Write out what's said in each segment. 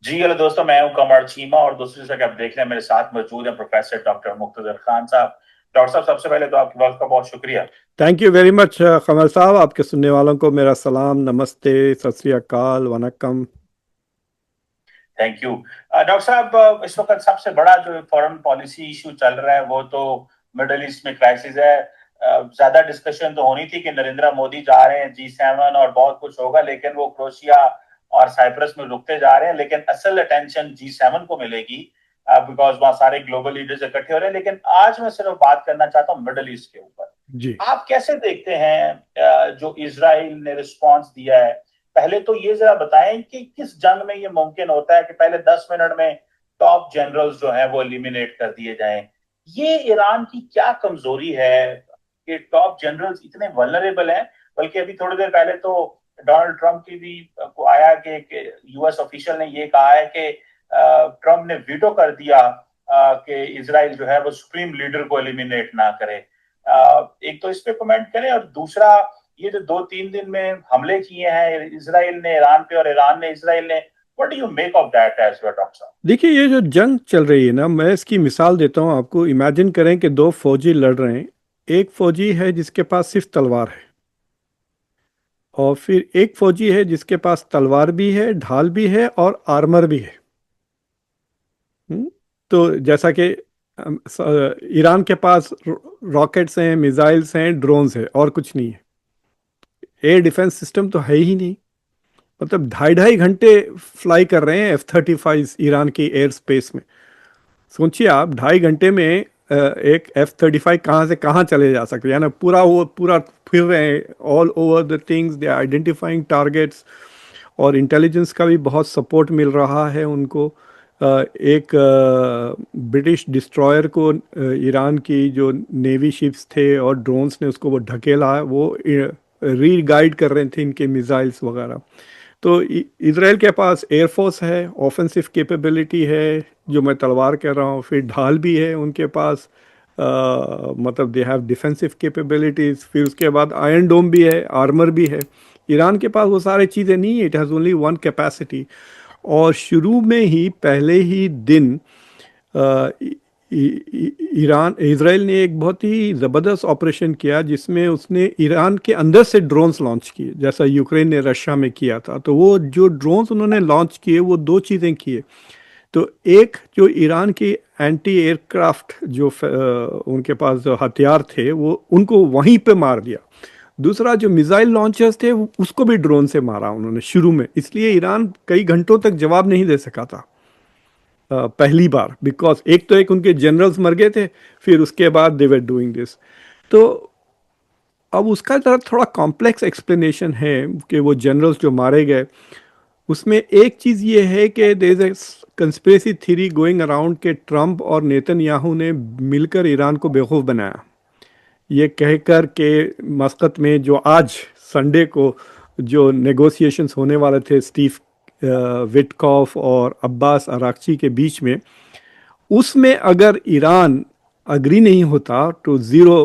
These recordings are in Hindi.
जी हेलो दोस्तों, मैं हूं कमर चीमा और दोस्तों जैसा कि आप देख रहे हैं मेरे साथ मौजूद है प्रोफेसर डॉक्टर मुक्तदर खान साहब। डॉक्टर साहब, सबसे पहले तो आपके वक्त का बहुत शुक्रिया। थैंक यू वेरी मच कमल साहब। आपके सुनने वालों को मेरा सलाम, नमस्ते, सत श्री अकाल, वनक्कम। Thank you. डॉक्टर साहब, इस वक्त सबसे बड़ा जो फॉरेन पॉलिसी इशू चल रहा है वो तो मिडल ईस्ट में क्राइसिस है। ज्यादा डिस्कशन तो होनी थी कि नरेंद्र मोदी जा रहे हैं G7 और बहुत कुछ होगा, लेकिन वो क्रोशिया और साइप्रस में रुकते जा रहे हैं। लेकिन असल अटेंशन G7 को मिलेगी बिकॉज वहां सारे ग्लोबल लीडर्स इकट्ठे हो रहे हैं। लेकिन आज मैं सिर्फ बात करना चाहता हूँ मिडल ईस्ट के ऊपर। जी। आप कैसे देखते हैं जो इसराइल ने रिस्पॉन्स दिया है? पहले तो ये जरा बताएं कि किस जंग में ये मुमकिन होता है कि पहले 10 मिनट में टॉप जनरल्स जो हैं वो एलिमिनेट कर दिए जाएं। ये ईरान की क्या कमजोरी है कि टॉप जनरल्स इतने वल्नरेबल हैं? बल्कि अभी थोड़ी देर पहले तो डोनाल्ड ट्रंप की भी को आया कि यूएस ऑफिशियल ने ये कहा है कि ट्रंप ने वीटो कर दिया कि इसराइल जो है वो सुप्रीम लीडर को एलिमिनेट ना करे। एक तो इस पे कमेंट करें, और दूसरा ये जो 2-3 दिन में हमले किए हैं इसराइल ने ईरान पे और ईरान ने इसराइल ने, what do you make of that as well, doctor साहब? देखिए, ये जो जंग चल रही है ना, मैं इसकी मिसाल देता हूँ आपको। इमेजिन करें कि दो फौजी लड़ रहे हैं। एक फौजी है जिसके पास सिर्फ तलवार है, और फिर एक फौजी है जिसके पास तलवार भी है, ढाल भी है और आर्मर भी है। हम्म? तो जैसा कि ईरान के पास रॉकेट्स हैं, मिसाइल्स हैं, ड्रोन्स हैं, और कुछ नहीं है। एयर डिफेंस सिस्टम तो है ही नहीं। मतलब 2.5 2.5 घंटे फ्लाई कर रहे हैं F-35 ईरान की एयर स्पेस में। सोचिए आप, 2.5 घंटे में एक F-35 कहाँ से कहाँ चले जा सकते हैं, यानी पूरा वो पूरा फिर रहे हैं all over the things, they are identifying targets. और इंटेलिजेंस का भी बहुत सपोर्ट मिल रहा है उनको। एक ब्रिटिश डिस्ट्रॉयर को ईरान की जो नेवी शिप्स थे और ड्रोन्स ने उसको वो ढकेला, वो री गाइड कर रहे थे इनके मिसाइल्स वगैरह। तो इसराइल के पास एयरफोर्स है, ऑफेंसिव कैपेबिलिटी है, जो मैं तलवार कह रहा हूँ, फिर ढाल भी है उनके पास। मतलब दे हैव डिफेंसिव कैपेबिलिटीज। फिर उसके बाद आयरन डोम भी है, आर्मर भी है। ईरान के पास वो सारी चीज़ें नहीं है। It has only one capacity. और शुरू में ही पहले ही दिन अ, ईरान इसराइल ने एक बहुत ही ज़बरदस्त ऑपरेशन किया, जिसमें उसने ईरान के अंदर से ड्रोन्स लॉन्च किए, जैसा यूक्रेन ने रशिया में किया था। तो वो जो ड्रोन्स उन्होंने लॉन्च किए, वो दो चीज़ें किए। तो एक, जो ईरान की एंटी एयरक्राफ्ट जो उनके पास जो हथियार थे, वो उनको वहीं पे मार दिया। दूसरा, जो मिसाइल लॉन्चर्स थे, उसको भी ड्रोन से मारा उन्होंने शुरू में। इसलिए ईरान कई घंटों तक जवाब नहीं दे सका था पहली बार, बिकॉज एक तो एक उनके जनरल्स मर गए थे। फिर उसके बाद दे वर डूइंग दिस। तो अब उसका जरा थोड़ा कॉम्प्लेक्स एक्सप्लेनेशन है कि वो जनरल्स जो मारे गए, उसमें एक चीज़ ये है कि there is a conspiracy theory going around के ट्रम्प और नेतन्याहू ने मिलकर ईरान को बेवकूफ़ बनाया, ये कहकर के मस्कत में जो आज संडे को जो नेगोशिएशंस होने वाले थे स्टीव विटकॉफ और अब्बास अराक्ची के बीच में, उसमें अगर ईरान अग्री नहीं होता तो ज़ीरो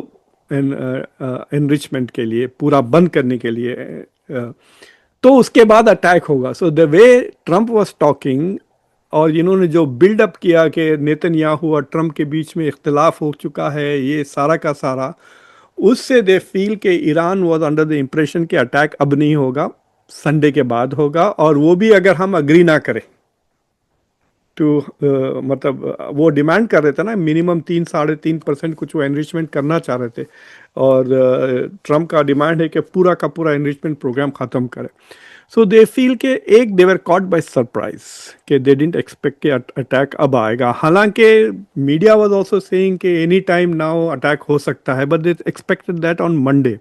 एनरिचमेंट के लिए, पूरा बंद करने के लिए, तो उसके बाद अटैक होगा। So the way Trump was talking, और इन्होंने जो बिल्डअप किया कि नेतन्याहू और ट्रंप के बीच में इख्तलाफ हो चुका है, ये सारा का सारा, उससे दे फील कि Iran was under the impression कि अटैक अब नहीं होगा, संडे के बाद होगा, और वो भी अगर हम अग्री ना करें टू, मतलब वो डिमांड कर रहे थे ना, मिनिमम 3-3.5% कुछ वो एनरिचमेंट करना चाह रहे थे। और ट्रम्प का डिमांड है कि पूरा का पूरा एनरिचमेंट प्रोग्राम ख़त्म करें। सो दे फील के एक, दे वर कॉट बाय सरप्राइज, कि दे डिडंट एक्सपेक्ट कि अटैक अब आएगा। हालांकि मीडिया वाज आल्सो सेइंग कि एनी टाइम नाउ अटैक हो सकता है, but they expected that on Monday.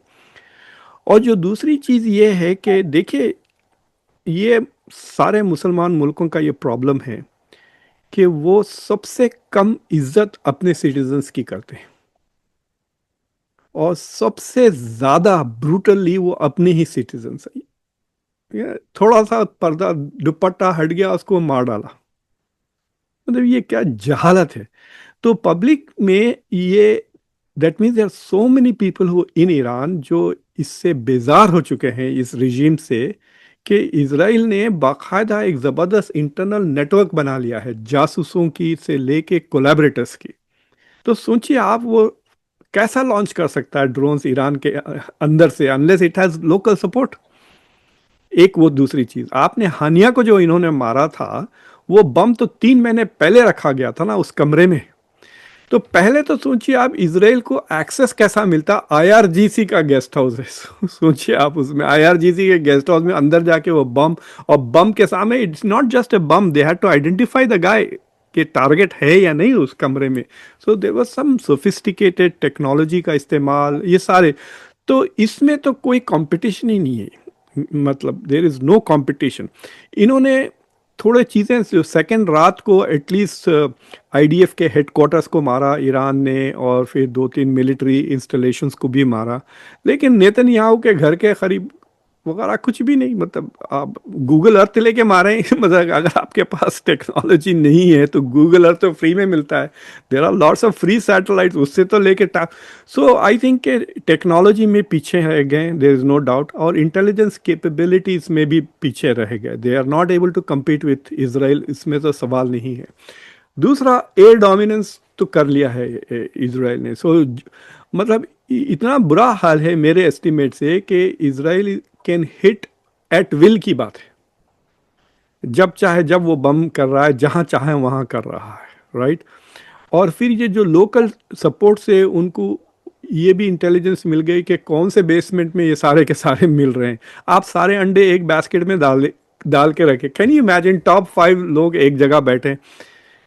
और जो दूसरी चीज़ ये है कि देखिए, ये सारे मुसलमान मुल्कों का ये प्रॉब्लम है कि वो सबसे कम इज्जत अपने सिटीजन्स की करते हैं, और सबसे ज्यादा ब्रूटली वो अपने ही सिटीजन्स हैं। ये थोड़ा सा पर्दा दुपट्टा हट गया, उसको मार डाला। मतलब ये क्या जहालत है। तो पब्लिक में ये, that means there are so many people who in Iran जो इससे बेजार हो चुके हैं, इस रिजीम से, कि इसराइल ने बाकायदा एक ज़बरदस्त इंटरनल नेटवर्क बना लिया है, जासूसों की से लेके कोलैबोरेटर्स की। तो सोचिए आप, वो कैसा लॉन्च कर सकता है ड्रोन्स ईरान के अंदर से, unless it has local support. एक वो, दूसरी चीज, आपने हानिया को जो इन्होंने मारा था, वो बम तो 3 महीने पहले रखा गया था ना उस कमरे में। तो पहले तो सोचिए आप, इसराइल को एक्सेस कैसा मिलता, आईआरजीसी का गेस्ट हाउस है। सोचिए आप, उसमें आईआरजीसी के गेस्ट हाउस में अंदर जाके वो बम, और बम के सामने it's not just a bomb, they had to identify the guy कि टारगेट है या नहीं उस कमरे में। So there was some sophisticated technology का इस्तेमाल, ये सारे। तो इसमें तो कोई कंपटीशन ही नहीं है, मतलब देयर इज नो कंपटीशन। इन्होंने थोड़े चीज़ें, जो सेकेंड रात को एटलीस्ट आईडीएफ के हेडक्वार्टर्स को मारा ईरान ने, और फिर 2-3 मिलिट्री इंस्टॉलेशंस को भी मारा, लेकिन नेतन्याहू के घर के करीब वगैरह कुछ भी नहीं। मतलब आप गूगल अर्थ लेके मारे हैं। मतलब अगर आपके पास टेक्नोलॉजी नहीं है तो गूगल अर्थ तो फ्री में मिलता है, there are lots of free satellites, उससे तो लेके सो आई थिंक के टेक्नोलॉजी में पीछे रह गए, देर इज नो डाउट, और इंटेलिजेंस कैपेबिलिटीज में भी पीछे रह गए। They are not able to compete with Israel, इसमें तो सवाल नहीं है। दूसरा, एयर डोमिनेंस तो कर लिया है इसराइल ने। सो मतलब इतना बुरा हाल है मेरे एस्टिमेट से कि Israel can hit eight will की बात है, जब चाहे जब वो बम कर रहा है, जहां चाहे वहां कर रहा है, राइट। और फिर ये जो लोकल सपोर्ट से उनको ये भी इंटेलिजेंस मिल गई कि कौन से बेसमेंट में ये सारे के सारे मिल रहे हैं। आप सारे अंडे एक बास्केट में डाल के रखे। कैन यू इमेजिन, टॉप 5 लोग एक जगह बैठे,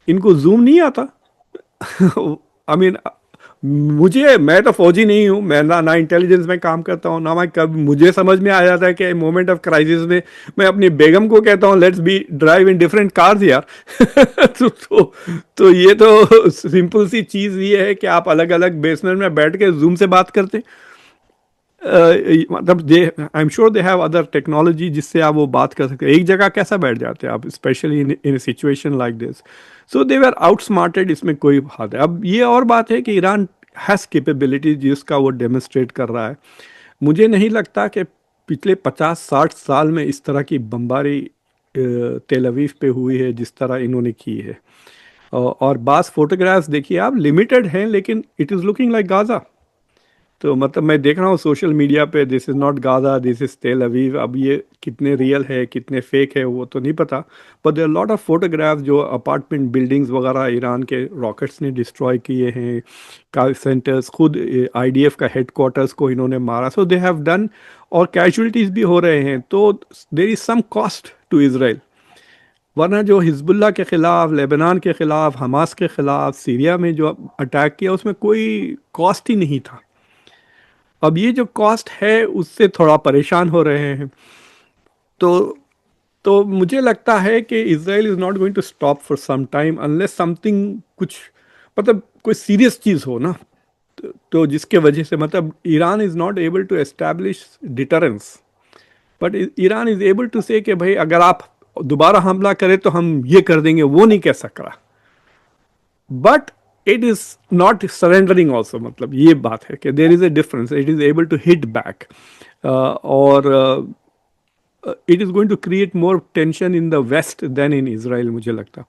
इनको जूम नहीं आता। आई मीन, मुझे, मैं तो फौजी नहीं हूँ, मैं ना इंटेलिजेंस में काम करता हूँ, ना मैं कब, मुझे समझ में आ जाता है कि मोमेंट ऑफ क्राइसिस में मैं अपनी बेगम को कहता हूँ let's be drive in different cars यार। तो ये तो सिंपल सी चीज़ ये है कि आप अलग अलग बेसमेंट में बैठ के जूम से बात करते। मतलब they, I am sure they have other technology जिससे आप वो बात कर सकते हैं। एक जगह कैसा बैठ जाते हैं आप, specially in situation like this. So they were outsmarted, इसमें कोई बात है। अब ये और बात है कि ईरान हैज़ कैपेबिलिटी जिसका वो डेमोन्स्ट्रेट कर रहा है। मुझे नहीं लगता कि पिछले 50-60 साल में इस तरह की बमबारी तेल अवीव पे हुई है जिस तरह इन्होंने की है। और बास फोटोग्राफ्स देखिए आप, लिमिटेड हैं, लेकिन it is looking like Gaza. तो मतलब मैं देख रहा हूँ सोशल मीडिया पे, this is not Gaza, this is तेल अवीव। अब ये कितने रियल है कितने फेक है वो तो नहीं पता, but there lot of photographs जो अपार्टमेंट बिल्डिंग्स वगैरह ईरान के रॉकेट्स ने डिस्ट्रॉय किए हैं, का सेंटर्स, खुद आईडीएफ का हेडक्वार्टर्स को इन्होंने मारा। सो दे हैव डन, और कैजुअलिटीज़ भी हो रहे हैं। तो there is some cost to Israel, वरना जो हिजबुल्लाह के ख़िलाफ़, लेबनान के ख़िलाफ़, हमास के ख़िलाफ़, सीरिया में जो अटैक किया उसमें कोई कॉस्ट ही नहीं था। अब ये जो कॉस्ट है उससे थोड़ा परेशान हो रहे हैं। तो तो मुझे लगता है कि Israel is not going to stop for some time unless something, कुछ मतलब कोई सीरियस चीज़ हो ना। तो जिसके वजह से, मतलब Iran is not able to establish deterrence, but Iran is able to say कि भाई अगर आप दोबारा हमला करें तो हम ये कर देंगे, वो नहीं कह सक रहा। But it is not surrendering also, मतलब ये बात है कि there is a difference, it is able to hit back, और it is going to create more tension in the West than in Israel. मुझे लगता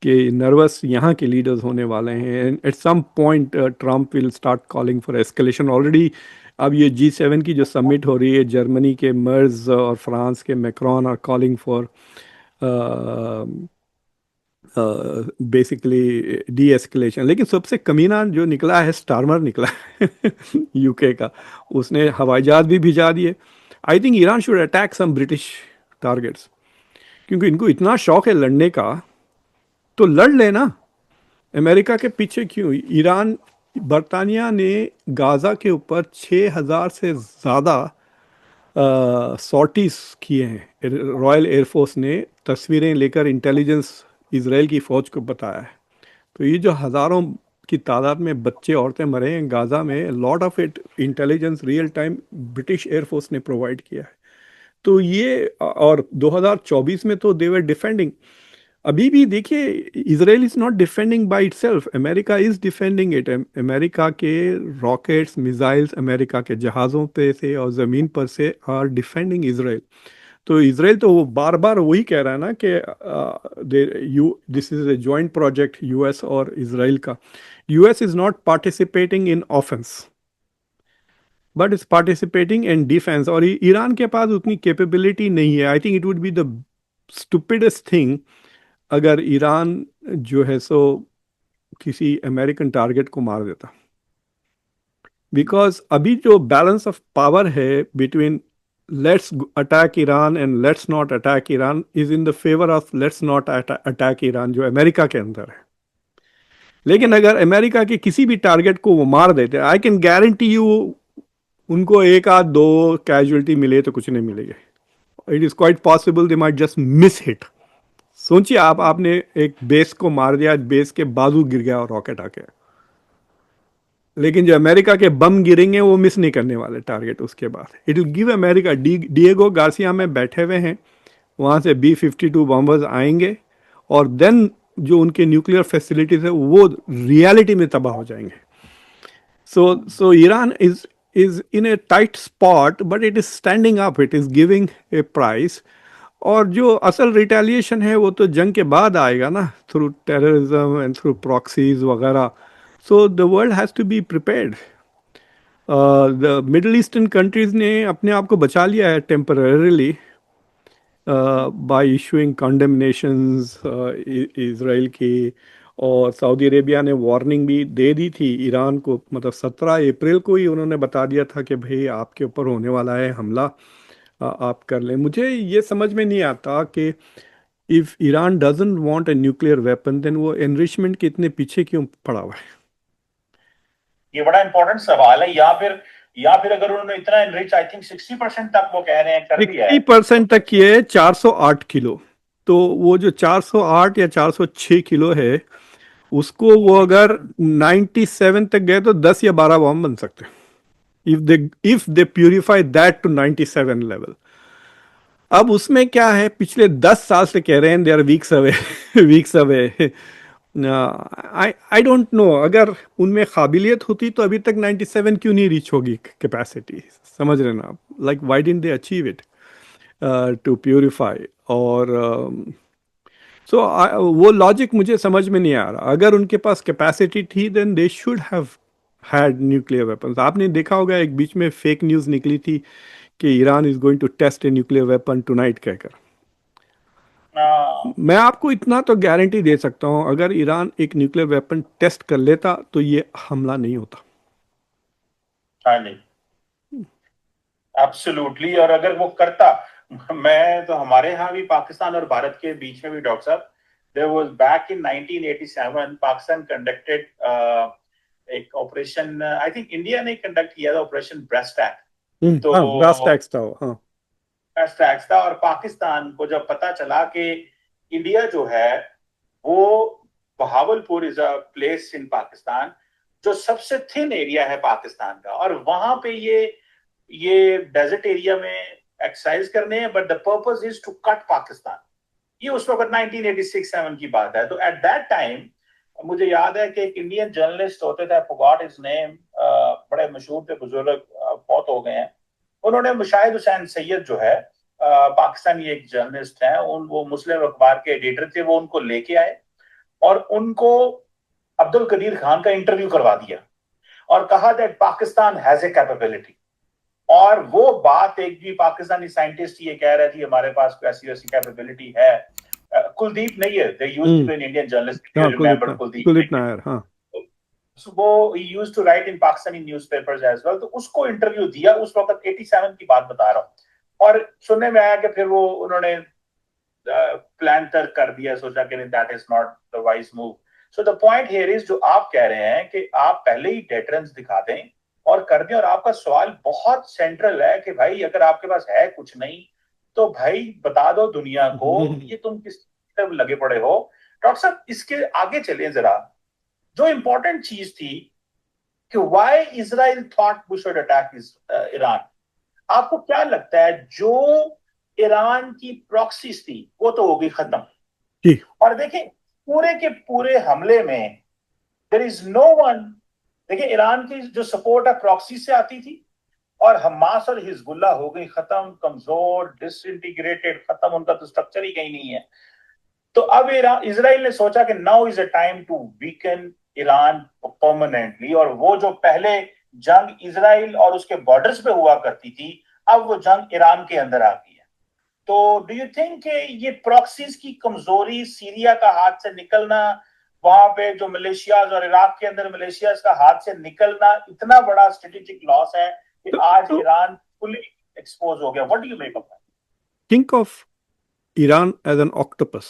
कि नर्वस यहाँ के लीडर्स होने वाले हैं। At some point Trump will start calling for escalation already. अब ये G7 की जो समिट हो रही है, जर्मनी के मर्ज और फ्रांस के Macron are calling for basically deescalation. लेकिन सबसे कमीना जो निकला है, स्टारमर निकला है यूके का, उसने हवाई जहाज भी भिजा दिए। I think Iran should attack some British targets, क्योंकि इनको इतना शौक है लड़ने का, तो लड़ लेना। अमेरिका के पीछे क्यों? ईरान, बरतानिया ने गाज़ा के ऊपर 6,000 से ज़्यादा सॉर्टीज किए हैं। रॉयल एयरफोर्स ने तस्वीरें लेकर इंटेलिजेंस इसराइल की फ़ौज को बताया है। तो ये जो हज़ारों की तादाद में बच्चे औरतें मरे हैं गाज़ा में, lot of it intelligence real time British air force ने प्रोवाइड किया है। तो ये, और 2024 में तो दे वर डिफेंडिंग। अभी भी देखिए, Israel is not defending by itself, America is defending it. America के रॉकेट्स, मिसाइल्स अमेरिका के जहाज़ों पे से और ज़मीन पर से आर डिफेंडिंग इसराइल। तो इसराइल तो वो बार बार वही कह रहा है ना कि this is a joint project US और इसराइल का. US is not participating in offense but is participating in defence. और ईरान के पास उतनी कैपेबिलिटी नहीं है. I think it would be the stupidest thing अगर ईरान जो है सो किसी अमेरिकन टारगेट को मार देता. बिकॉज अभी जो बैलेंस ऑफ पावर है between let's attack Iran and let's not attack Iran is in the favour of let's not attack Iran, जो अमेरिका के अंदर है. लेकिन अगर अमेरिका के किसी भी टारगेट को वो मार देते, आई कैन गारंटी यू उनको एक आध दो कैजुअलिटी मिले तो कुछ नहीं मिलेगी. It is quite possible they might just miss hit. सोचिए आपने एक बेस को मार दिया, बेस के बाजू गिर गया और रॉकेट आके. लेकिन जो अमेरिका के बम गिरेंगे वो मिस नहीं करने वाले टारगेट. उसके बाद it will give America. Diego Garcia में बैठे हुए हैं, वहां से B-52 बॉम्बर्स आएंगे और देन जो उनके न्यूक्लियर फैसिलिटीज है वो रियलिटी में तबाह हो जाएंगे. So Iran is in a tight spot, but it is standing up. It is giving a price. और जो असल रिटेलिएशन है वो तो जंग के बाद आएगा ना, through terrorism and through proxies वगैरह. So the world has to be prepared. The middle eastern countries ने अपने आप को बचा लिया है temporarily by issuing condemnations Israel की. और सऊदी अरेबिया ने वार्निंग भी दे दी थी ईरान को. मतलब 17 अप्रैल को ही उन्होंने बता दिया था कि भाई आपके ऊपर होने वाला है हमला, आप कर लें. मुझे ये समझ में नहीं आता कि if Iran doesn't want a nuclear weapon then वो एनरिचमेंट के इतने पीछे क्यों पड़ा हुआ है. ये बड़ा इंपॉर्टेंट सवाल है. या फिर अगर उन्होंने इतना एनरिच, आई थिंक 60% तक वो कह रहे हैं कर दिया है. 60% तक ये 408 किलो. तो वो जो 408 या 406 किलो है उसको वो अगर 97 तक गए तो 10 या 12 बॉम्ब बन सकते हैं. If they purify that to 97 level. अब उसमें क्या है, पिछले 10 साल से कह रहे हैं they are weeks away weeks away. I don't know. अगर उनमें काबिलियत होती तो अभी तक 97 क्यों नहीं रीच होगी कैपेसिटी. समझ रहे ना आप. Like why didn't they achieve it to purify. और सो वो लॉजिक मुझे समझ में नहीं आ रहा. अगर उनके पास कैपेसिटी थी then they should have had nuclear weapons. आपने देखा होगा एक बीच में फेक न्यूज़ निकली थी कि Iran is going to test a nuclear weapon tonight कहकर. मैं आपको इतना तो गारंटी दे सकता हूं अगर ईरान एक न्यूक्लियर वेपन टेस्ट कर लेता तो ये हमला नहीं होता. हाँ जी, एब्सोल्युटली. और अगर वो करता, मैं तो हमारे यहाँ भी पाकिस्तान और भारत के बीच में भी डॉक्टर साहब, there was back in 1987 Pakistan conducted एक ऑपरेशन, आई थिंक इंडिया ने कंडक्ट किया था, ऑपरेशन ब्रेस्ट अटैक. तो हाँ, ब्रास टैक्स था. हाँ, ब्रेस्ट अटैक था. और पाकिस्तान को जब पता चला कि इंडिया जो है वो, Bahawalpur is a place in Pakistan जो सबसे थिन एरिया है पाकिस्तान का, और वहां पे ये डेजर्ट एरिया में एक्सरसाइज करने हैं, but the purpose is to cut Pakistan. ये उस वक्त 1986-7 की बात है. तो एट दैट टाइम मुझे याद है कि एक इंडियन जर्नलिस्ट होते थे, फॉरगॉट हिज नेम, बड़े मशहूर थे, बुजुर्ग, बहुत हो गए हैं. उन्होंने मुशाहिद हुसैन सैयद जो है, पाकिस्तानी एक जर्नलिस्ट हैं, वो मुस्लिम अखबार के एडिटर थे, वो उनको लेके आए और उनको अब्दुल कदीर खान का इंटरव्यू करवा दिया और कहा that Pakistan has a capability. और वो बात एक भी पाकिस्तानी साइंटिस्ट ये कह रहे थे हमारे पास कोई ऐसी वैसी कैपेबिलिटी है. Kuldip Nayar, they used to be an Indian journalist, you remember Kuldip Nayar. हाँ, So, वो he used to write in Pakistani newspapers as well. तो उसको इंटरव्यू दिया उस वक्त, 87 की बात बता रहा हूँ. और सुनने में आया कि फिर वो उन्होंने प्लान तक कर दिया, सोचा कि that is not the wise move. So the point here is, जो आप कह रहे हैं कि आप पहले ही डेटरेंस दिखा दें और कर दें. और आपका सवाल बहुत सेंट्रल है कि भाई अगर आपके पास है कुछ नहीं तो भाई बता दो दुनिया को, ये तुम किस तरफ लगे पड़े हो. डॉक्टर साहब, इसके आगे चलें जरा. जो इंपॉर्टेंट चीज थी कि why Israel thought we should attack Iran. आपको क्या लगता है, जो ईरान की प्रॉक्सीज थी वो तो हो गई खत्म. और देखें पूरे के पूरे हमले में देयर इज नो वन. देखिए ईरान की जो सपोर्ट है प्रॉक्सी से आती थी, और हमास और हिजबुल्लाह हो गई खत्म, कमजोर, डिसइंटीग्रेटेड, खत्म, उनका तो स्ट्रक्चर ही कहीं नहीं है। तो अब इसराइल ने सोचा कि now is a time to weaken Iran permanently, और वो जो पहले जंग इसराइल और उसके बॉर्डर्स पे हुआ करती थी, अब वो जंग ईरान के अंदर आ गई है। तो डू यू थिंक ये प्रॉक्सीज की कमजोरी, सीरिया का हाथ से निकलना, वहां पे जो मलेशियाज और इराक के अंदर मलेशियाज का हाथ से निकलना इतना बड़ा स्ट्रेटेजिक लॉस है कि आज तो ईरान फुली एक्सपोज हो गया? What do you make of that? Think of Iran as an octopus.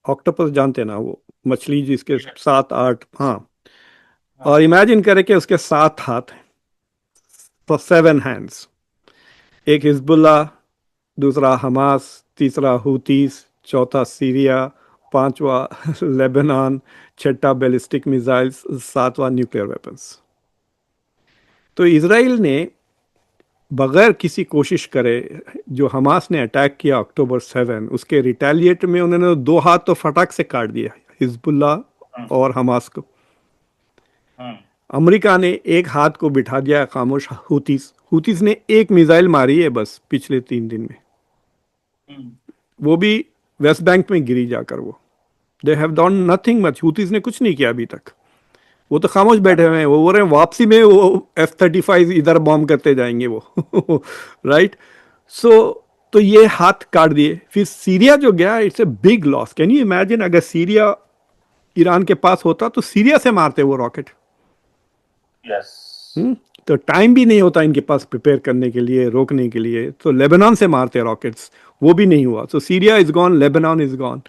Octopus जानते हैं ना, वो मछली जिसके सात आठ, हाँ। और इमेजिन करें कि उसके सात हाथ हैं, तो सेवन हैंड्स। एक हिजबुल्ला, दूसरा हमास, तीसरा हूतीस, चौथा सीरिया, पांचवा लेबनान, छठा बैलिस्टिक मिसाइल्स, सातवां न्यूक्लियर वेपन्स। तो इसराइल ने बगैर किसी कोशिश करे, जो हमास ने अटैक किया अक्टूबर 7, उसके रिटेलिएट में उन्होंने दो हाथ तो फटाक से काट दिया, हिजबुल्ला और हमास को। अमेरिका ने एक हाथ को बिठा दिया खामोश हूतीस। हूतीस ने एक मिसाइल मारी है बस पिछले 3 दिन में, वो भी वेस्ट बैंक में गिरी जाकर। वो they have done nothing much. Houthis ने कुछ नहीं किया अभी तक, वो तो खामोश बैठे हुए हैं। वो बोल रहे हैं वापसी में वो F-35 इधर बॉम्ब करते जाएंगे वो राइट। सो तो ये हाथ काट दिए। फिर सीरिया जो गया, it's a big loss. Can you imagine अगर सीरिया ईरान के पास होता तो सीरिया से मारते वो रॉकेट। यस। तो टाइम भी नहीं होता इनके पास प्रिपेयर करने के लिए, रोकने के लिए। तो लेबनान से मारते रॉकेट्स, वो भी नहीं हुआ। तो Syria is gone, Lebanon is gone.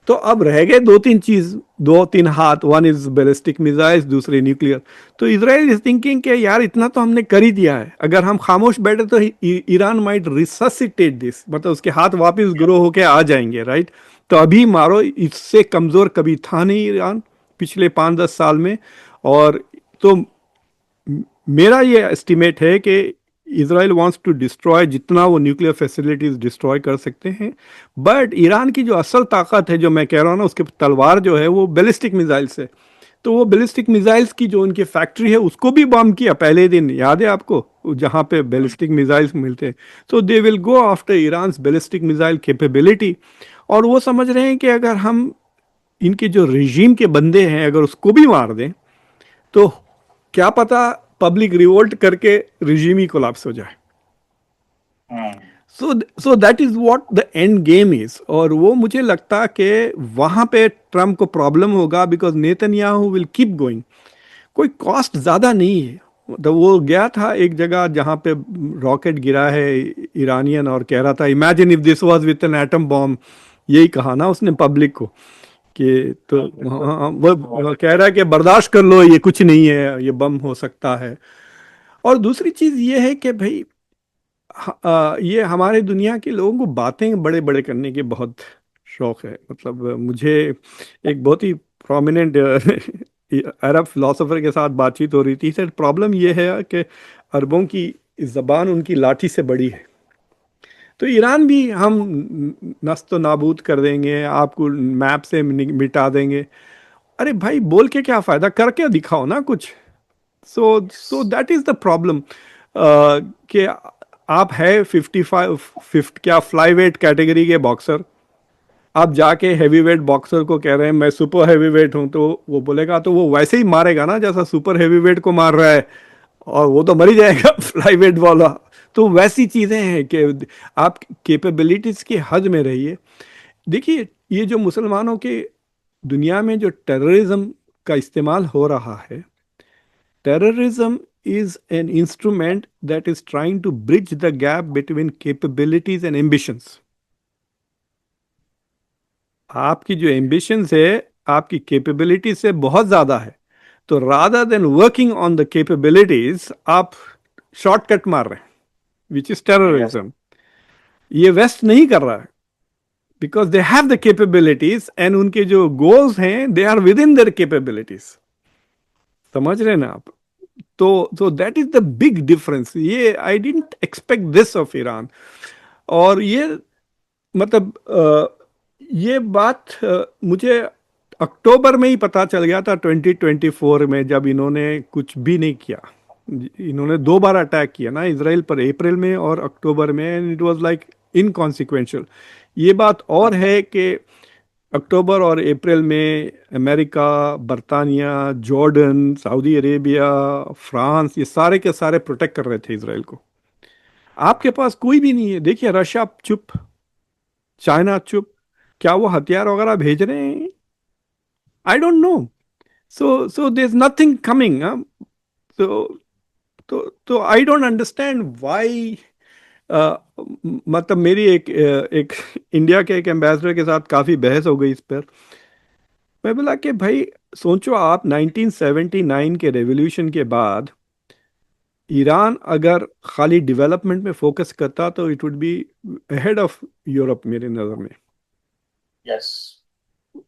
तो अब रह गए दो तीन चीज, दो तीन हाथ। वन इज बैलिस्टिक मिसाइल्स, दूसरे न्यूक्लियर। तो इजराइल इज थिंकिंग कि यार इतना तो हमने कर ही दिया है, अगर हम खामोश बैठे तो ईरान माइट रिससिटेट दिस, मतलब उसके हाथ वापस ग्रो होके आ जाएंगे, राइट। तो अभी मारो, इससे कमजोर कभी था नहीं ईरान पिछले 5-10 साल में। और तो मेरा ये एस्टिमेट है कि इसराइल वांट्स टू डिस्ट्रॉय जितना वो न्यूक्लियर फैसिलिटीज डिस्ट्रॉय कर सकते हैं। बट ईरान की जो असल ताकत है, जो मैं कह रहा हूँ ना, उसके तलवार जो है वो बैलिस्टिक मिसाइल्स है। तो वो बैलिस्टिक मिसाइल्स की जो उनकी फैक्ट्री है उसको भी बम किया पहले दिन, याद है आपको, जहाँ पे बैलिस्टिक मिसाइल्स मिलते हैं। तो दे will go after Iran ballistic missile capability. और वो समझ रहे हैं कि अगर हम इनके जो रिजीम के बंदे हैं अगर उसको भी मार दें तो क्या पता पब्लिक रिवोल्ट करके रिजीम ही कोलैप्स हो जाए। So that is what the end game is. और वो मुझे लगता कि वहां पे ट्रम्प को प्रॉब्लम होगा, because Netanyahu will keep going. कोई कॉस्ट ज्यादा नहीं है। तो वो गया था एक जगह जहां पे रॉकेट गिरा है ईरानियन, और कह रहा था imagine if this was with an atom bomb. यही कहा ना उसने पब्लिक को कि, तो हाँ, वो कह रहा है कि बर्दाश्त कर लो, ये कुछ नहीं है, ये बम हो सकता है। और दूसरी चीज ये है कि भाई ये हमारे दुनिया के लोगों को बातें बड़े बड़े करने के बहुत शौक है। मतलब मुझे एक बहुत ही प्रोमिनेंट अरब फिलोसोफर के साथ बातचीत हो रही थी। सर प्रॉब्लम ये है कि अरबों की जबान उनकी लाठी से बड़ी है। तो ईरान भी हम नस्तो नाबूद कर देंगे, आपको मैप से मिटा देंगे। अरे भाई बोल के क्या फायदा, करके दिखाओ ना कुछ। So that is the problem कि आप है 55 फिफ्थ क्या फ्लाई वेट कैटेगरी के बॉक्सर, आप जाके हैवी वेट बॉक्सर को कह रहे हैं मैं सुपर हैवी वेट हूं, तो वो बोलेगा, तो वो वैसे ही मारेगा ना जैसा सुपर हैवी वेट को मार रहा है, और वो तो मर ही जाएगा फ्लाई वेट वाला। तो वैसी चीजें हैं कि आप कैपेबिलिटीज की हद में रहिए। देखिए ये जो मुसलमानों के दुनिया में जो टेररिज्म का इस्तेमाल हो रहा है, terrorism is an instrument that is trying to bridge the gap between capabilities and ambitions. आपकी जो एम्बिशंस है आपकी कैपेबिलिटी से बहुत ज्यादा है, तो rather than working on the capabilities आप शॉर्टकट मार रहे हैं, विच इज टेररिज्म। ये वेस्ट नहीं कर रहा है, because they have the capabilities and उनके जो गोल्स हैं they are within their capabilities. समझ रहे हैं ना आप? तो that is the big difference. ये I didn't expect this of Iran. और ये मतलब ये बात मुझे अक्टूबर में ही पता चल गया था 2024 में, जब इन्होंने कुछ भी नहीं किया। इन्होंने 2 बार अटैक किया ना इसराइल पर, अप्रैल में और अक्टूबर में, and it was like inconsequential. ये बात और है कि अक्टूबर और अप्रैल में अमेरिका, बरतानिया, जॉर्डन, सऊदी अरेबिया, फ्रांस, ये सारे के सारे प्रोटेक्ट कर रहे थे इसराइल को। आपके पास कोई भी नहीं है। देखिए रशिया चुप, चाइना चुप, क्या वो हथियार वगैरह भेज रहे हैं? I don't know. So there is nothing coming. तो तो आई डोंट अंडरस्टैंड व्हाई। मतलब मेरी एक इंडिया के एक एम्बेसडर के साथ काफी बहस हो गई इस पर। मैं बोला कि भाई सोचो, आप 1979 के रेवोल्यूशन के बाद ईरान अगर खाली डेवलपमेंट में फोकस करता तो it would be ahead of Europe मेरे नज़र में। यस।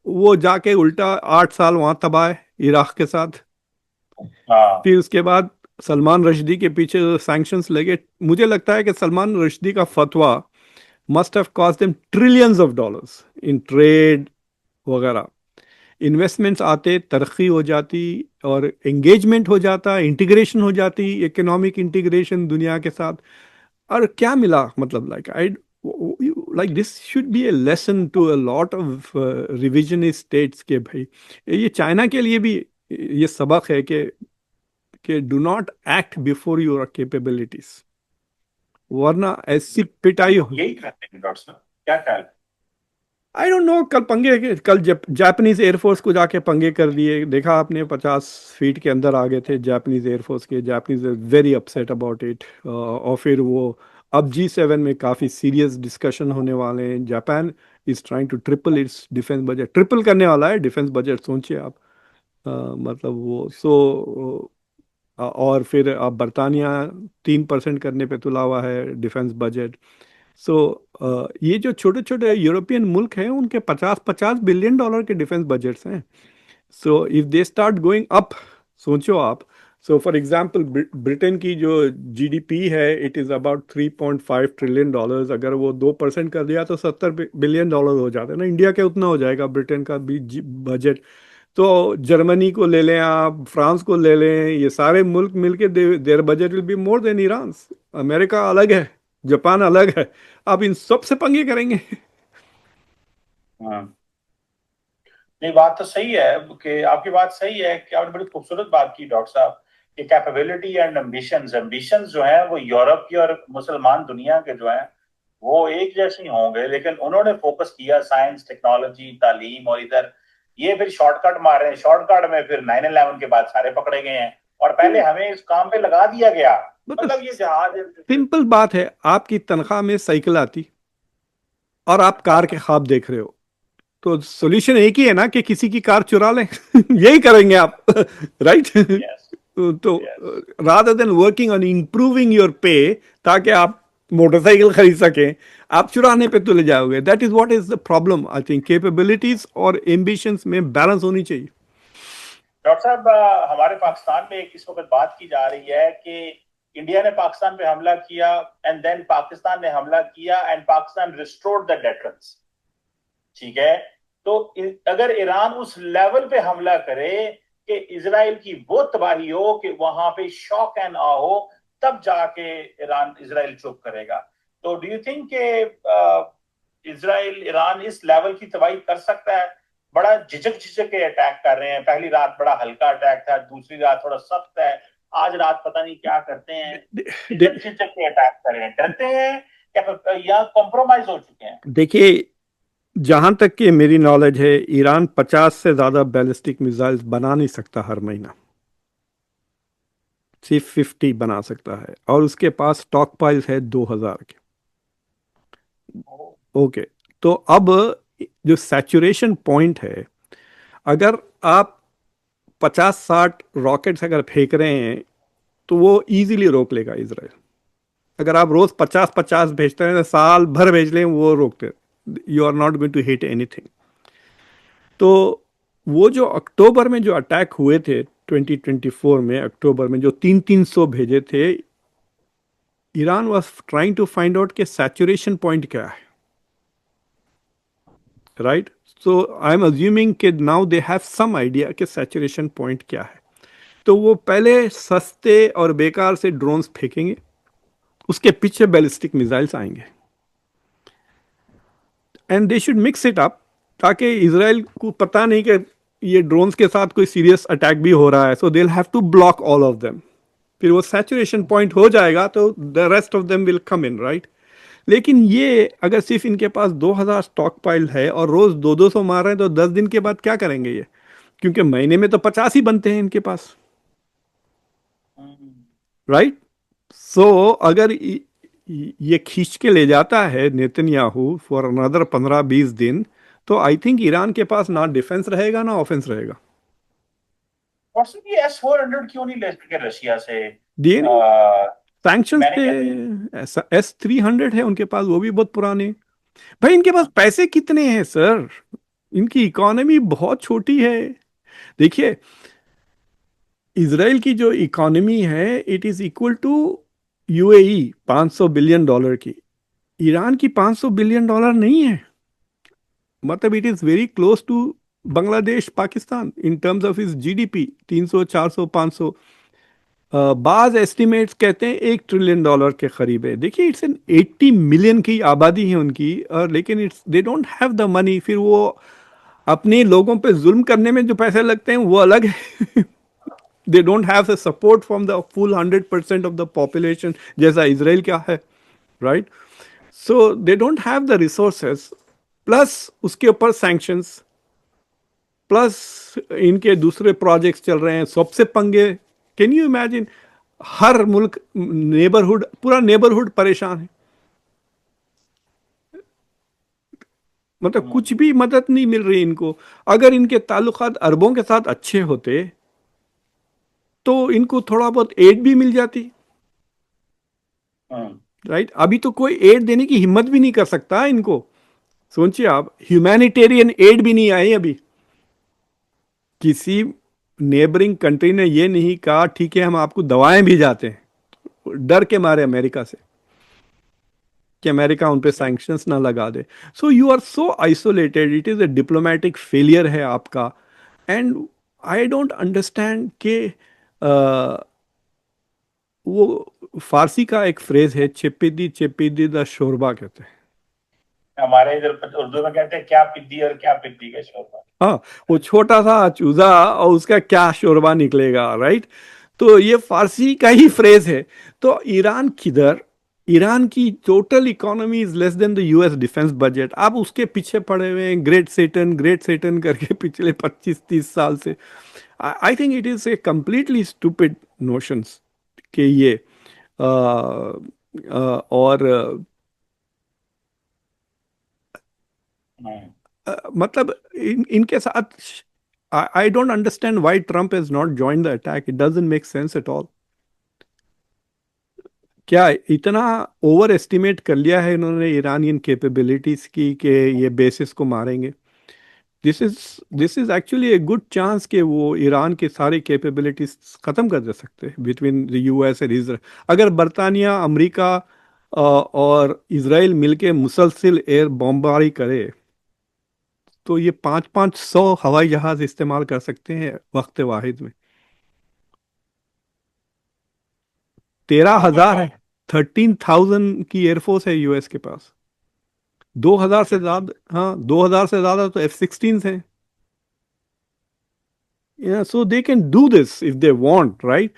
वो जाके उल्टा 8 साल वहां तबाह इराक के साथ। हाँ। फिर उसके बाद सलमान रश्दी के पीछे सैंक्शंस लगे। मुझे लगता है कि सलमान रश्दी का फतवा must have cost them trillions of dollars in trade वगैरह। इन्वेस्टमेंट्स आते, तरक्की हो जाती, और एंगेजमेंट हो जाता, इंटीग्रेशन हो जाती, इकोनॉमिक इंटीग्रेशन दुनिया के साथ। और क्या मिला? मतलब like this should be a lesson to a lot of revisionist states के भाई, ये चाइना के लिए भी ये सबक है कि do not act before your capabilities, वरना ऐसी पिटाई हो। यही कहते हैं डॉक्टर साहब, क्या ख्याल है? आई डोंट नो। कल पंगे, कल जापानीज एयरफोर्स को जाके पंगे कर दिए, देखा आपने? 50 फीट के अंदर आ गए थे जापानीज एयरफोर्स के। Japanese very upset about it. और फिर वो अब G7 में काफ़ी सीरियस डिस्कशन होने वाले हैं। Japan is trying to triple its defence budget, triple करने वाला है डिफेंस बजट, सोचिए आप। मतलब वो और फिर अब बरतानिया 3% करने पे तुला हुआ है डिफेंस बजट। सो ये जो छोटे छोटे यूरोपियन मुल्क हैं उनके 50-50 बिलियन डॉलर के डिफेंस बजट्स हैं। So if they start going up, सोचो आप। सो फॉर एग्जांपल ब्रिटेन की जो जीडीपी है it is about 3.5 trillion dollars. अगर वो 2% कर दिया तो 70 बिलियन डॉलर हो जाता है ना। इंडिया के उतना हो जाएगा ब्रिटेन का भी बजट। तो जर्मनी को ले लें आप, फ्रांस को ले लें, ये सारे मुल्क मिलके their budget will be more than Iran. America अलग है, जापान अलग है, आप इन सब से पंगे करेंगे? हाँ। नहीं, बात तो सही है कि आपकी बात सही है कि आपने बड़ी खूबसूरत बात की डॉक्टर साहब कि कैपेबिलिटी एंड एम्बिशंस एम्बिशंस जो है वो यूरोप की और मुसलमान दुनिया के जो है वो एक जैसे ही होंगे, लेकिन उन्होंने फोकस किया साइंस टेक्नोलॉजी तालीम, और इधर ये फिर शॉर्टकट मार रहे हैं। शॉर्टकट में फिर 9/11 के बाद सारे पकड़े गए हैं और पहले हमें इस काम पे लगा दिया गया। मतलब मतलब ये जहाज सिंपल बात है, आपकी तनख्वाह में साइकिल आती और आप कार के ख्वाब देख रहे हो, तो सॉल्यूशन एक ही है ना कि किसी की कार चुरा लें। यही करेंगे आप। राइट। यस। तो yes. Rather than working on improving your पे ताकि आप मोटरसाइकिल खरीद सकें, आप चुराने पे तुले जाओगे। That is what is the problem. I think capabilities और एम्बिशंस में बैलेंस होनी चाहिए। डॉक्टर साहब, हमारे पाकिस्तान में एक इस वक्त बात की जा रही है कि इंडिया ने पाकिस्तान पे हमला किया एंड देन पाकिस्तान ने हमला किया and Pakistan restored the deterrence. ठीक है। तो अगर ईरान उस लेवल पे हमला करे कि इसराइल की वो तबाही हो कि वहां पे शॉक एंड आ हो, तब जाके ईरान इसराइल चुप करेगा। तो डू यू थिंक कि इसराइल ईरान इस लेवल की तबाही कर सकता है? बड़ा झिझक झिझक के अटैक कर रहे हैं। पहली रात बड़ा हल्का अटैक था, दूसरी रात थोड़ा सख्त है, आज रात पता नहीं क्या करते हैं। झिझक झिझक के अटैक कर रहे हैं, डरते हैं या कॉम्प्रोमाइज हो चुके हैं? देखिए, जहां तक कि मेरी नॉलेज है, ईरान 50 से ज्यादा बैलिस्टिक मिसाइल्स बना नहीं सकता हर महीना, सिर्फ 50 बना सकता है, और उसके पास स्टॉक पाइल्स है 2000 के। ओके। तो अब जो सैचुरेशन पॉइंट है, अगर आप 50-60 रॉकेट्स अगर फेंक रहे हैं तो वो इजीली रोक लेगा इसराइल। अगर आप रोज 50-50 भेजते हैं, साल भर भेज लें, वो रोकते, you are not going to hit anything. तो वो जो अक्टूबर में जो अटैक हुए थे 2024 में, अक्टूबर में जो 300 भेजे थे, Iran was trying to find out के सैचुरेशन पॉइंट क्या है। Right. So I am assuming कि now they have some idea कि सैचुरेशन पॉइंट क्या है। तो वो पहले सस्ते और बेकार से ड्रोन्स फेंकेंगे, उसके पीछे बैलिस्टिक मिसाइल्स आएंगे, and they should mix it up, ताकि इसराइल को पता नहीं कि ये ड्रोन्स के साथ कोई सीरियस अटैक भी हो रहा है, so they have to block all of them. फिर वो सैचुरेशन पॉइंट हो जाएगा तो the rest of them will come in, right. लेकिन ये अगर सिर्फ इनके पास 2,000 स्टॉक पाइल है और रोज 200-200 मार रहे हैं, तो 10 दिन के बाद क्या करेंगे ये? क्योंकि महीने में तो 50 ही बनते हैं इनके पास, हम्म। राइट। सो अगर ये खींच के ले जाता है नेतन्याहू फॉर अनदर 15-20 दिन, तो आई थिंक ईरान के पास ना डिफेंस रहेगा ना ऑफेंस रहेगा। और सिर्फ ये S-400 क्यों नहीं ले सके रशिया से? दिए नहीं, सैंक्शंस मैंने कहते हैं। थे। S-300 है उनके पास, वो भी बहुत पुराने। भाई इनके पास पैसे कितने हैं सर, इनकी इकोनॉमी बहुत छोटी है। देखिए, इसराइल की जो इकोनॉमी है it is equal to UAE, 500 billion dollar की। ईरान की 500 बिलियन डॉलर नहीं है, मतलब it is very close to Bangladesh Pakistan in terms of its GDP, 300 400 500। बाज एस्टिमेट्स कहते हैं $1 ट्रिलियन के करीब है। देखिए, इट्स एन 80 मिलियन की आबादी है उनकी, और लेकिन it's they don't have the money. फिर वो अपने लोगों पे जुल्म करने में जो पैसे लगते हैं वो अलग है। They don't have the support from the full 100% of the population, जैसा इसराइल क्या है, right. So they don't have the resources, plus उसके ऊपर सैंक्शंस, प्लस इनके दूसरे प्रोजेक्ट्स चल रहे हैं, सबसे पंगे। कैन यू इमेजिन, हर मुल्क, नेबरहुड, पूरा नेबरहुड परेशान है, मतलब कुछ भी मदद नहीं मिल रही इनको। अगर इनके ताल्लुकात अरबों के साथ अच्छे होते तो इनको थोड़ा बहुत एड भी मिल जाती, हम्म। राइट। अभी तो कोई एड देने की हिम्मत भी नहीं कर सकता इनको। सोचिए आप, ह्यूमैनिटेरियन एड भी नहीं आई अभी। किसी नेबरिंग कंट्री ने ये नहीं कहा ठीक है हम आपको दवाएं भी जाते हैं, डर के मारे अमेरिका से कि अमेरिका उन पे सैंक्शंस ना लगा दे। So you are so isolated, it is a diplomatic failure है आपका। एंड आई डोंट अंडरस्टैंड कि वो फारसी का एक फ्रेज है, चेपीदी चेपीदी द शोरबा कहते हैं। हमारे इधर उर्दू में कहते हैं क्या पिद्दी और क्या पिद्दी का शोरबा। हाँ, वो छोटा सा चूजा और उसका क्या शोरबा निकलेगा, राइट। तो ये फारसी का ही फ्रेज है। तो ईरान किधर, ईरान की total economy is less than the US defence budget. आप उसके पीछे पड़े हुए हैं, ग्रेट सेटन करके पिछले 25-30 साल से। आई think it is A completely stupid notions कि ये और हम्म। मतलब इनके साथ आई don't understand why Trump has not join the attack, it doesn't make sense at all. क्या इतना ओवर एस्टिमेट कर लिया है इन्होंने ईरानियन कैपेबिलिटीज की कि ये बेसिस को मारेंगे? This is this is actually a good chance कि वो ईरान के सारे कैपेबिलिटीज खत्म कर दे सकते हैं between the US and Israel. अगर बरतानिया, अमेरिका और इसराइल मिलके मुसलसिल एयर बमबारी करे तो ये 500-500 हवाई जहाज इस्तेमाल कर सकते हैं वक्त वाहिद में। 13,000 है, 13,000 की एयरफोर्स है यूएस के पास। 2,000 से ज्यादा, हाँ, 2,000 से ज्यादा तो F-16 हैं। So they can do this if they want, right.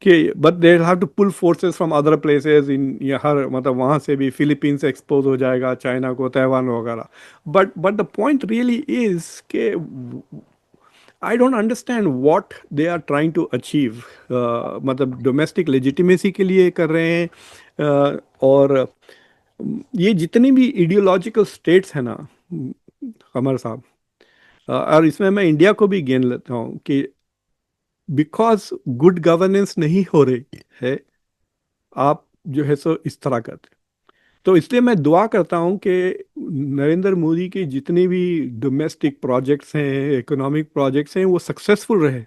कि but they have to pull forces from other places in, ये हर मतलब वहां से भी फिलीपींस से एक्सपोज हो जाएगा, चाइना को, ताइवान वगैरह। But the point really is के I don't understand what they are trying to achieve. मतलब डोमेस्टिक लेजिटिमेसी के लिए कर रहे हैं, और ये जितनी भी इडियोलॉजिकल स्टेट्स हैं ना, कमर साहब, और इसमें मैं इंडिया को भी गिन लेता हूँ कि बिकॉज गुड गवर्नेंस नहीं हो रही है, आप जो है सो इस तरह करते। तो इसलिए मैं दुआ करता हूं कि नरेंद्र मोदी के जितने भी डोमेस्टिक प्रोजेक्ट्स हैं, इकोनॉमिक प्रोजेक्ट्स हैं, वो सक्सेसफुल रहे,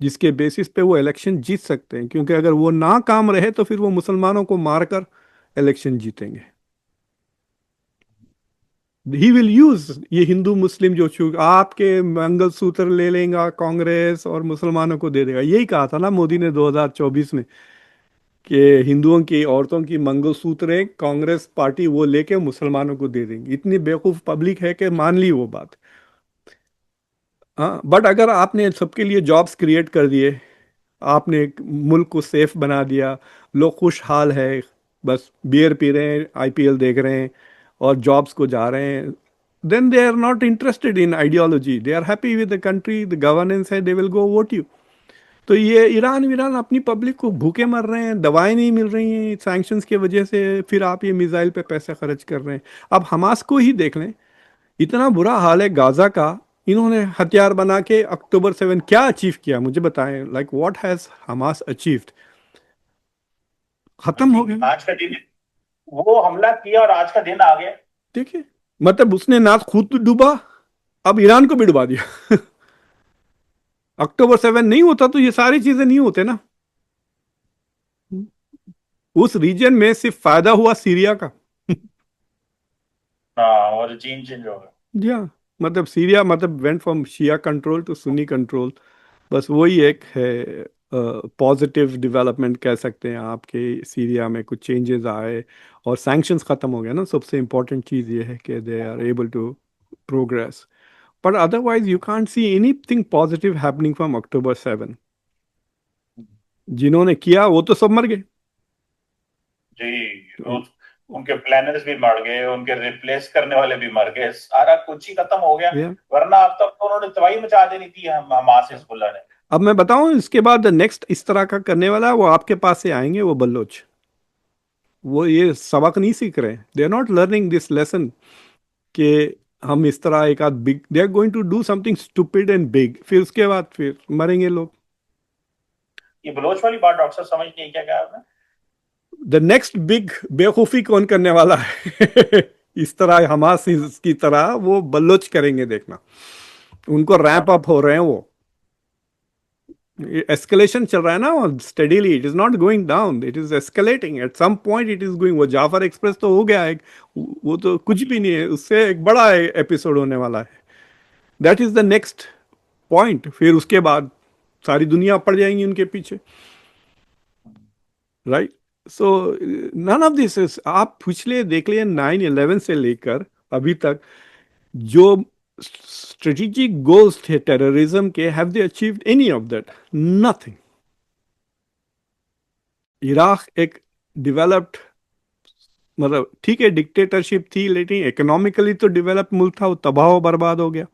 जिसके बेसिस पे वो इलेक्शन जीत सकते हैं। क्योंकि अगर वो ना काम रहे तो फिर वो मुसलमानों को मारकर इलेक्शन जीतेंगे। ही विल यूज ये हिंदू मुस्लिम जो आपके मंगलसूत्र ले लेगा कांग्रेस और मुसलमानों को दे देगा। यही कहा था ना मोदी ने 2024 में कि हिंदुओं की औरतों की मंगलसूत्र कांग्रेस पार्टी वो लेके मुसलमानों को दे देंगी। इतनी बेवकूफ पब्लिक है कि मान ली वो बात। हाँ, बट अगर आपने सबके लिए जॉब्स क्रिएट कर दिए, आपने एक मुल्क को सेफ बना दिया, लोग खुशहाल है, बस बियर पी रहे हैं, आईपीएल देख रहे हैं और जॉब्स को जा रहे हैं, then they are not interested in ideology, they are happy with the country, the governance है, they will go vote you. तो ये ईरान वीरान अपनी पब्लिक को भूखे मर रहे हैं, दवाएं नहीं मिल रही हैं सैंक्शंस की वजह से, फिर आप ये मिसाइल पे पैसा खर्च कर रहे हैं। अब हमास को ही देख लें, इतना बुरा हाल है गाजा का, इन्होंने हथियार बना के अक्टूबर 7 क्या अचीव किया मुझे बताएं, like what has Hamas achieved? खत्म हो गया। आज का दिन, वो हमला किया और आज का दिन आ गया। देखिए, मतलब उसने ना खुद डूबा, अब ईरान को भी डुबा दिया। अक्टूबर 7 नहीं होता तो ये सारी चीजें नहीं होते ना। उस रीजन में सिर्फ फायदा हुआ सीरिया का। हाँ, और चीन चेंज होगा। जी हाँ, मतलब सीरिया मतलब went from Shia control to Sunni control. बस वही एक है पॉजिटिव डेवलपमेंट कह सकते हैं आपके, सीरिया में कुछ चेंजेस आए और सैंक्शंस खत्म हो गया ना, सबसे इम्पोर्टेंट चीज़ ये है कि they are able to progress. But otherwise you can't see anything positive happening from October 7। जिन्होंने किया वो तो सब मर गए। जी, उनके प्लानर्स भी मर गए, उनके रिप्लेस करने वाले भी मर गए, सारा कुछ ही खत्म हो गया। या वरना अब तक तो उन्होंने तबाही मचा देनी थी हम हमास हिजबुल्लाह ने। अब मैं बताऊं इसके बाद नेक्स्ट इस तरह का करने वाला है, वो आपके पास से आएंगे वो बल्लोच। वो ये सबक नहीं सीख रहे, they are not learning this lesson कि हम इस तरह एक आध big, they are going to do something stupid and big, फिर उसके बाद फिर मरेंगे लोग। ये बलोच वाली बात डॉक्टर साहब समझ नहीं, क्या कहा आपने? द नेक्स्ट बिग बेवकूफी कौन करने वाला है? इस तरह हमास की तरह वो बल्लोच करेंगे देखना, उनको रैंप हाँ। अप हो रहे हैं वो, एस्केलेशन चल रहा है ना, steadily, it is not going down, it is escalating, at some point it is going, वो जाफर एक्सप्रेस तो हो गया एक, वो तो कुछ भी नहीं है, उससे एक बड़ा एपिसोड होने वाला है। That is the next point, फिर उसके बाद सारी दुनिया पड़ जाएंगी उनके पीछे, right? So none of this is, आप पिछले देख लिए 9/11 से लेकर अभी तक जो स्ट्रेटेजिक गोल्स थे टेररिज्म के, have they achieved any of that? Nothing. Iraq एक डेवलप्ड, मतलब ठीक है डिक्टेटरशिप थी, लेकिन इकोनॉमिकली तो डेवलप मुल्क था, वो तबाह बर्बाद हो गया।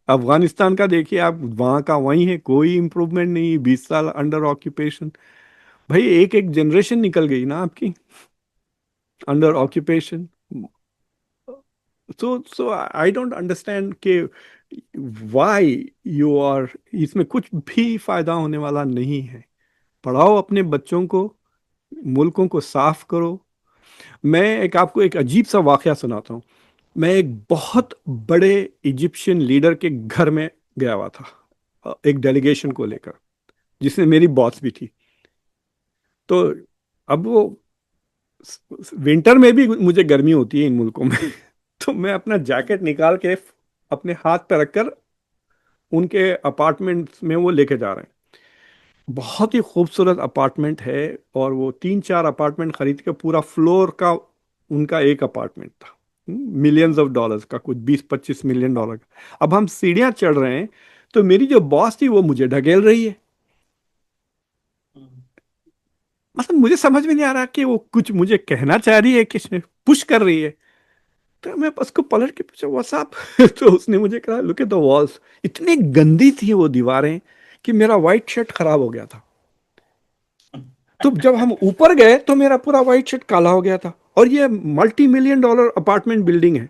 अफगानिस्तान का देखिए आप, वहां का वही है, कोई इंप्रूवमेंट नहीं, 20 साल अंडर ऑक्यूपेशन। भाई एक एक जनरेशन निकल गई ना आपकी under occupation. So I don't understand कि व्हाई यू आर, इसमें कुछ भी फायदा होने वाला नहीं है। पढ़ाओ अपने बच्चों को, मुल्कों को साफ करो। मैं एक आपको एक अजीब सा वाकया सुनाता हूँ। मैं एक बहुत बड़े इजिप्शियन लीडर के घर में गया हुआ था, एक डेलीगेशन को लेकर, जिसमें मेरी बॉस भी थी। तो अब वो विंटर में भी मुझे गर्मी होती है इन मुल्कों में। तो मैं अपना जैकेट निकाल के अपने हाथ पे रखकर उनके अपार्टमेंट में वो लेके जा रहे हैं। बहुत ही खूबसूरत अपार्टमेंट है, और वो 3-4 अपार्टमेंट खरीद के पूरा फ्लोर का उनका एक अपार्टमेंट था, मिलियंस ऑफ डॉलर्स का, कुछ 20-25 मिलियन डॉलर का। अब हम सीढ़ियां चढ़ रहे हैं, तो मेरी जो बॉस थी वो मुझे ढकेल रही है। मतलब मुझे समझ में नहीं आ रहा कि वो कुछ मुझे कहना चाह रही है कि पुश कर रही है। तो मैं उसको पलट के पूछा व्हाट्स अप। तो उसने मुझे कहा लुक एट द वॉल्स। इतनी गंदी थी वो दीवारें कि मेरा वाइट शर्ट खराब हो गया था। तो जब हम ऊपर गए तो मेरा पूरा वाइट शर्ट काला हो गया था, और ये $multi-million अपार्टमेंट बिल्डिंग है।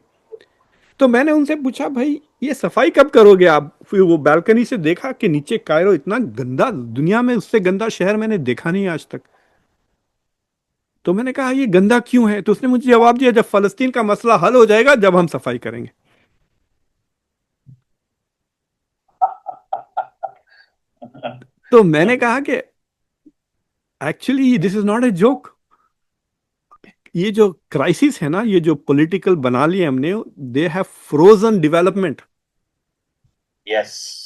तो मैंने उनसे पूछा भाई ये सफाई कब करोगे आप? फिर वो बालकनी से देखा कि नीचे कायरो इतना गंदा, दुनिया में उससे गंदा शहर मैंने देखा नहीं आज तक। तो मैंने कहा ये गंदा क्यों है? तो उसने मुझे जवाब दिया जब फलस्तीन का मसला हल हो जाएगा जब हम सफाई करेंगे। तो मैंने कहा कि actually this is not a joke. ये जो क्राइसिस है ना, ये जो पॉलिटिकल बना लिए हमने, they have frozen development. Yes.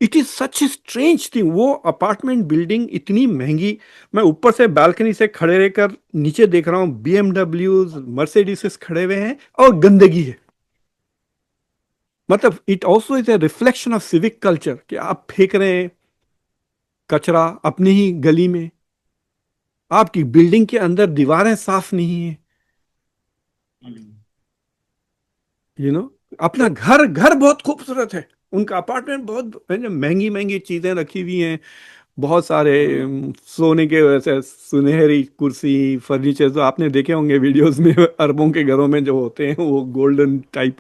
It is such a strange thing. वो अपार्टमेंट बिल्डिंग इतनी महंगी, मैं ऊपर से बालकनी से खड़े रहकर नीचे देख रहा हूँ, बीएमडब्ल्यूज मर्सिडीज खड़े हुए हैं और गंदगी है। मतलब it also is a reflection of civic culture कि आप फेंक रहे हैं कचरा अपनी ही गली में, आपकी बिल्डिंग के अंदर दीवारें साफ नहीं है, अपना घर घर बहुत खूबसूरत है, उनका अपार्टमेंट बहुत महंगी महंगी चीजें रखी हुई हैं, बहुत सारे सोने के वैसे सुनहरी कुर्सी फर्नीचर जो आपने देखे होंगे वीडियोस में, अरबों के घरों में जो होते हैं वो गोल्डन टाइप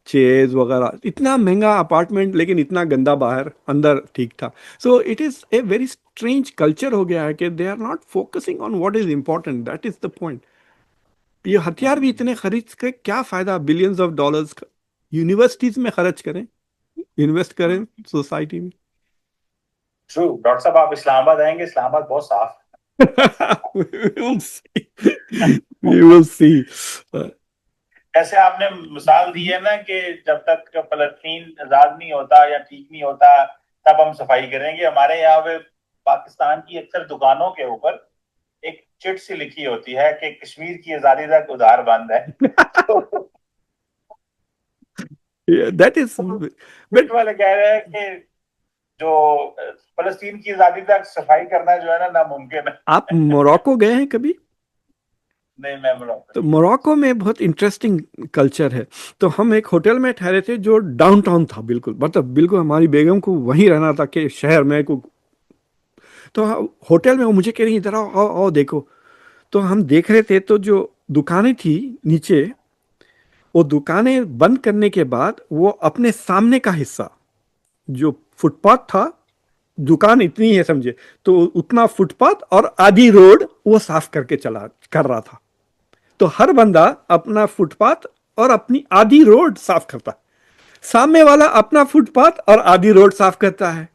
चेयर्स वगैरह, इतना महंगा अपार्टमेंट लेकिन इतना गंदा बाहर, अंदर ठीक था। So it is a very strange culture हो गया है कि they are not focusing on what is important, that is the point. ये हथियार भी इतने खरीद के क्या फायदा, बिलियंस ऑफ डॉलर्स का यूनिवर्सिटीज में खर्च करें, इन्वेस्ट करें सोसाइटी में। ट्रू। डॉक्टर साहब आप इस्लामाबाद आएंगे, इस्लामाबाद बहुत साफ We will see. We will see. जैसे आपने मिसाल दी है ना कि जब तक फलस्तीन आजाद नहीं होता या ठीक नहीं होता तब हम सफाई करेंगे। हमारे यहाँ पे पाकिस्तान की अक्सर दुकानों के ऊपर एक चिट सी लिखी होती है कि कश्मीर की आजादी तक उधार बंद है। तो Yeah, that is, chit but वाले कह रहे हैं कि जो फलस्तीन की आजादी तक सफाई करना जो है ना नामुमकिन आप है। मोरक्को गए हैं कभी? नहीं, मैं मोरक्को तो नहीं गया। मोरक्को में बहुत इंटरेस्टिंग कल्चर है। तो हम एक होटल में ठहरे थे जो डाउनटाउन था, बिल्कुल मतलब बिल्कुल हमारी बेगम को वहीं रहना था कि शहर में को। तो होटल में वो मुझे कह रही इधर आओ आओ आओ देखो। तो हम देख रहे थे, तो जो दुकानें थी नीचे, वो दुकानें बंद करने के बाद वो अपने सामने का हिस्सा जो फुटपाथ था, दुकान इतनी है समझे, तो उतना फुटपाथ और आधी रोड वो साफ करके चला कर रहा था। तो हर बंदा अपना फुटपाथ और अपनी आधी रोड साफ करता है, सामने वाला अपना फुटपाथ और आधी रोड साफ करता है।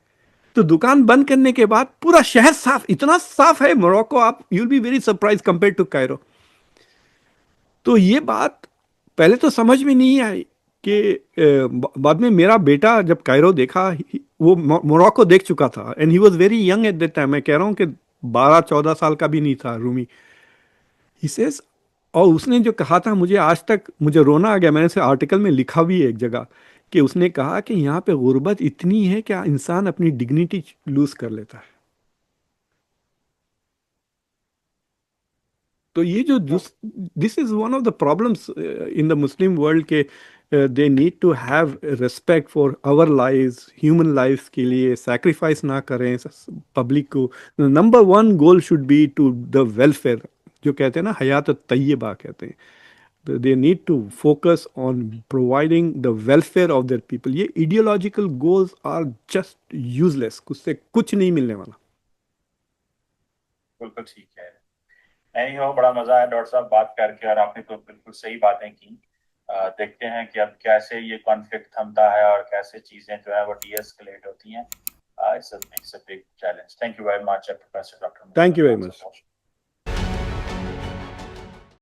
तो दुकान बंद करने के बाद पूरा शहर साफ, इतना साफ है मोरक्को, आप you'll be very surprise compare to Cairo. तो ये बात पहले तो समझ में नहीं आई कि बाद में मेरा बेटा जब कायरो देखा, वो मोरक्को देख चुका था and he was very young at that time, मैं कह रहा हूँ कि 12-14 साल का भी नहीं था रूमी। ही सेज, और उसने जो कहा था मुझे आज तक मुझे रोना आ गया, मैंने से आर्टिकल में लिखा भी है एक जगह, कि उसने कहा कि यहाँ पे गुर्बत इतनी है कि इंसान अपनी डिग्निटी लूज कर लेता है। तो ये जो this is one of the problems in the Muslim world के they need to have respect for our lives, human lifes के लिए सैक्रिफाइस ना करें पब्लिक को। Number one goal should be to the welfare, जो कहते हैं ना हयात तय्यबा कहते हैं, they need to focus on providing the welfare of their people. ये ideological goals are just useless, उससे कुछ नहीं मिलने वाला। बिल्कुल ठीक है। नहीं हो, बड़ा मजा आया डॉक्टर साहब बात करके, और आपने तो बिल्कुल सही बातें की। देखते हैं कि अब कैसे ये कॉन्फ्लिक्ट थमता है और कैसे चीजें जो है वो डीएस्केलेट होती हैं। It's a big challenge. Thank you very much professor doctor thank you Mustafa very Khan much. साहब।